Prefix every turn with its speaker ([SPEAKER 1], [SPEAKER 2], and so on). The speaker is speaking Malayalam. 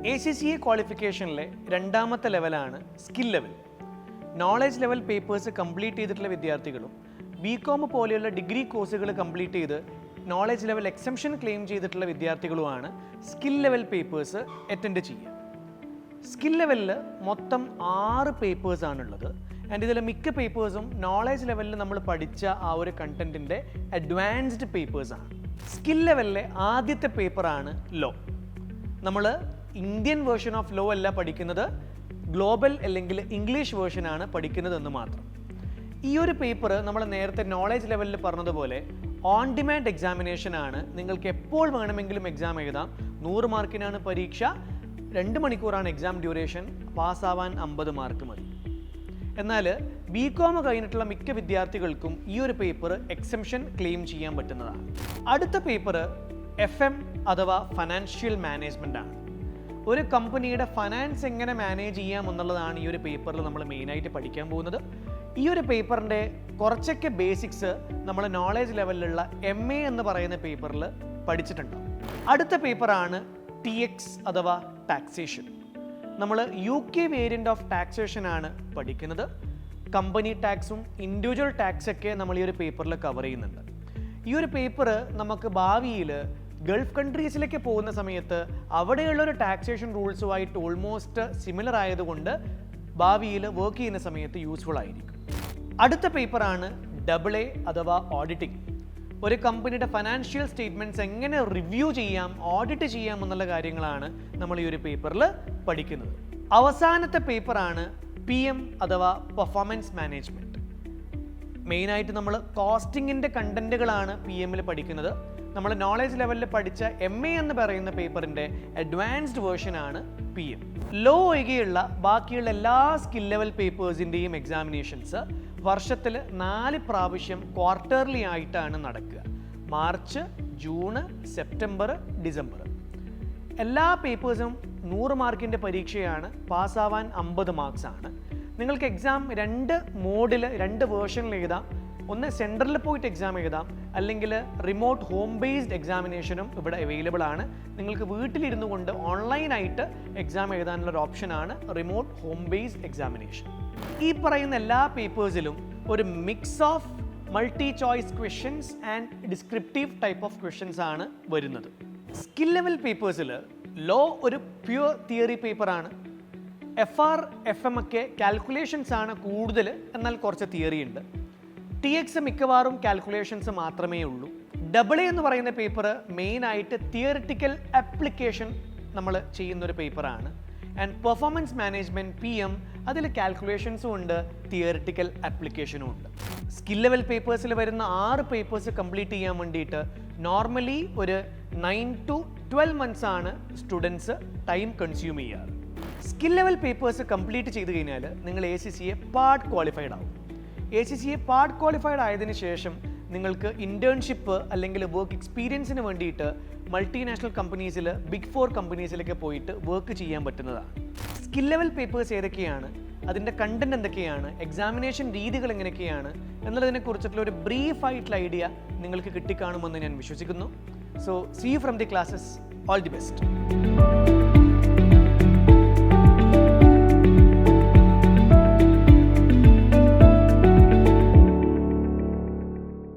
[SPEAKER 1] ACCA ക്വാളിഫിക്കേഷനിലെ രണ്ടാമത്തെ ലെവലാണ് skill level. Knowledge level papers complete ചെയ്തിട്ടുള്ള വിദ്യാർത്ഥികളും BCom പോലെയുള്ള ഡിഗ്രി കോഴ്സുകൾ കംപ്ലീറ്റ് ചെയ്ത് നോളജ് ലെവൽ എക്സംഷൻ ക്ലെയിം ചെയ്തിട്ടുള്ള വിദ്യാർത്ഥികളുമാണ് സ്കിൽ ലെവൽ പേപ്പേഴ്സ് അറ്റൻഡ് ചെയ്യുക. സ്കിൽ ലെവലിൽ മൊത്തം 6 പേപ്പേഴ്സ് ആണുള്ളത്. ആൻഡ് ഇതിൽ മിക്ക പേപ്പേഴ്സും നോളജ് ലെവലിൽ നമ്മൾ പഠിച്ച ആ ഒരു കണ്ടന്റിൻ്റെ അഡ്വാൻസ്ഡ് പേപ്പേഴ്സാണ്. സ്കിൽ ലെവലിലെ ആദ്യത്തെ പേപ്പറാണ് ലോ. നമ്മൾ ഇന്ത്യൻ വേർഷൻ ഓഫ് ലോ അല്ല പഠിക്കുന്നത്, ഗ്ലോബൽ അല്ലെങ്കിൽ ഇംഗ്ലീഷ് വേർഷനാണ് പഠിക്കുന്നതെന്ന് മാത്രം. ഈ ഒരു പേപ്പർ നമ്മൾ നേരത്തെ നോളജ് ലെവലിൽ പറഞ്ഞതുപോലെ ഓൺ ഡിമാൻഡ് എക്സാമിനേഷൻ ആണ്. നിങ്ങൾക്ക് എപ്പോൾ വേണമെങ്കിലും എക്സാം എഴുതാം. 100 മാർക്കിനാണ് പരീക്ഷ, 2 മണിക്കൂറാണ് എക്സാം ഡ്യൂറേഷൻ, പാസ്സാവാൻ 50 മാർക്ക് മതി. എന്നാൽ BCom കഴിഞ്ഞിട്ടുള്ള മിക്ക വിദ്യാർത്ഥികൾക്കും ഈ ഒരു പേപ്പർ എക്സംഷൻ ക്ലെയിം ചെയ്യാൻ പറ്റുന്നതാണ്. അടുത്ത പേപ്പർ FM അഥവാ ഫൈനാൻഷ്യൽ മാനേജ്മെൻ്റ് ആണ്. ഒരു കമ്പനിയുടെ ഫൈനാൻസ് എങ്ങനെ മാനേജ് ചെയ്യാം എന്നുള്ളതാണ് ഈ ഒരു പേപ്പറിൽ നമ്മൾ മെയിനായിട്ട് പഠിക്കാൻ പോകുന്നത്. ഈ ഒരു പേപ്പറിൻ്റെ കുറച്ചൊക്കെ ബേസിക്സ് നമ്മൾ നോളജ് ലെവലിലുള്ള MA എന്ന് പറയുന്ന പേപ്പറിൽ പഠിച്ചിട്ടുണ്ടാവും. അടുത്ത പേപ്പറാണ് TX അഥവാ ടാക്സേഷൻ. നമ്മൾ UK വേരിയൻ്റ് ഓഫ് ടാക്സേഷൻ ആണ് പഠിക്കുന്നത്. കമ്പനി ടാക്സും ഇൻഡിവിജ്വൽ ടാക്സൊക്കെ നമ്മൾ ഈ ഒരു പേപ്പറിൽ കവർ ചെയ്യുന്നുണ്ട്. ഈ ഒരു പേപ്പർ നമുക്ക് ഭാവിയിൽ ഗൾഫ് കൺട്രീസിലേക്ക് പോകുന്ന സമയത്ത് അവിടെയുള്ള ഒരു ടാക്സേഷൻ റൂൾസുമായിട്ട് ഓൾമോസ്റ്റ് സിമിലർ ആയതുകൊണ്ട് ഭാവിയിൽ വർക്ക് ചെയ്യുന്ന സമയത്ത് യൂസ്ഫുൾ ആയിരിക്കും. അടുത്ത പേപ്പറാണ് AA അഥവാ ഓഡിറ്റിംഗ്. ഒരു കമ്പനിയുടെ ഫൈനാൻഷ്യൽ സ്റ്റേറ്റ്മെൻറ്റ്സ് എങ്ങനെ റിവ്യൂ ചെയ്യാം, ഓഡിറ്റ് ചെയ്യാം എന്നുള്ള കാര്യങ്ങളാണ് നമ്മൾ ഈ ഒരു പേപ്പറിൽ പഠിക്കുന്നത്. അവസാനത്തെ പേപ്പറാണ് PM അഥവാ പെർഫോമൻസ് മാനേജ്മെൻറ്റ്. മെയിനായിട്ട് നമ്മൾ കോസ്റ്റിങ്ങിൻ്റെ കണ്ടൻറ്റുകളാണ് PMൽ പഠിക്കുന്നത്. നമ്മൾ നോളജ് ലെവലിൽ പഠിച്ച MA എന്ന് പറയുന്ന പേപ്പറിൻ്റെ അഡ്വാൻസ്ഡ് വേർഷനാണ് PM. ലോ ഒഴികെയുള്ള ബാക്കിയുള്ള എല്ലാ സ്കിൽ ലെവൽ പേപ്പേഴ്സിൻ്റെയും എക്സാമിനേഷൻസ് വർഷത്തിൽ 4 പ്രാവശ്യം ക്വാർട്ടർലി ആയിട്ടാണ് നടക്കുക. March, June, September, December. എല്ലാ പേപ്പേഴ്സും 100 മാർക്കിൻ്റെ പരീക്ഷയാണ്. പാസ്സാവാൻ 50 മാർക്സ് ആണ്. നിങ്ങൾക്ക് എക്സാം 2 മോഡിൽ 2 വേർഷനിൽ എഴുതാം. ഒന്ന് സെൻറ്ററിൽ പോയിട്ട് എക്സാം എഴുതാം, അല്ലെങ്കിൽ റിമോട്ട് ഹോം ബേസ്ഡ് എക്സാമിനേഷനും ഇവിടെ അവൈലബിൾ ആണ്. നിങ്ങൾക്ക് വീട്ടിലിരുന്നു കൊണ്ട് ഓൺലൈനായിട്ട് എക്സാം എഴുതാനുള്ള ഒരു ഓപ്ഷനാണ് റിമോട്ട് ഹോം ബേസ്ഡ് എക്സാമിനേഷൻ. ഈ പറയുന്ന എല്ലാ പേപ്പേഴ്സിലും ഒരു mix of multi choice questions and descriptive type of questions ആണ് വരുന്നത്. സ്കിൽ ലെവൽ പേപ്പേഴ്സിൽ ലോ ഒരു പ്യുവർ തിയറി പേപ്പറാണ്. FR, FM ഒക്കെ കാൽക്കുലേഷൻസ് ആണ് കൂടുതൽ, എന്നാൽ കുറച്ച് തിയറി ഉണ്ട്. TX മിക്കവാറും കാൽക്കുലേഷൻസ് മാത്രമേ ഉള്ളൂ. AA എന്ന് പറയുന്ന പേപ്പർ മെയിനായിട്ട് തിയറിറ്റിക്കൽ ആപ്ലിക്കേഷൻ നമ്മൾ ചെയ്യുന്നൊരു പേപ്പറാണ്. ആൻഡ് പെർഫോമൻസ് മാനേജ്മെൻറ്റ് PM അതിൽ കാൽക്കുലേഷൻസും ഉണ്ട്, തിയറിറ്റിക്കൽ ആപ്ലിക്കേഷനും ഉണ്ട്. സ്കിൽ ലെവൽ പേപ്പേഴ്സിൽ വരുന്ന 6 പേപ്പേഴ്സ് കംപ്ലീറ്റ് ചെയ്യാൻ വേണ്ടിയിട്ട് നോർമലി ഒരു 9 to 12 months ആണ് സ്റ്റുഡൻസ് ടൈം കൺസ്യൂം ചെയ്യാറ്. സ്കിൽ ലെവൽ പേപ്പേഴ്സ് കംപ്ലീറ്റ് ചെയ്ത് കഴിഞ്ഞാൽ നിങ്ങൾ ACCA പാർട്ട് ക്വാളിഫൈഡ് ആവും. ACCA പാർട്ട് ക്വാളിഫൈഡ് ആയതിനു ശേഷം നിങ്ങൾക്ക് ഇൻറ്റേൺഷിപ്പ് അല്ലെങ്കിൽ വർക്ക് എക്സ്പീരിയൻസിന് വേണ്ടിയിട്ട് മൾട്ടിനാഷണൽ കമ്പനീസിൽ Big 4 കമ്പനീസിലൊക്കെ പോയിട്ട് വർക്ക് ചെയ്യാൻ പറ്റുന്നതാണ്. സ്കിൽ ലെവൽ പേപ്പേഴ്സ് ഏതൊക്കെയാണ്, അതിൻ്റെ കണ്ടന്റ് എന്തൊക്കെയാണ്, എക്സാമിനേഷൻ രീതികൾ എങ്ങനെയൊക്കെയാണ് എന്നുള്ളതിനെ കുറിച്ചിട്ടുള്ള ഒരു ബ്രീഫ് ആയിട്ടുള്ള ഐഡിയ നിങ്ങൾക്ക് കിട്ടിക്കാണുമെന്ന് ഞാൻ വിശ്വസിക്കുന്നു. So see you from the classes. All the best.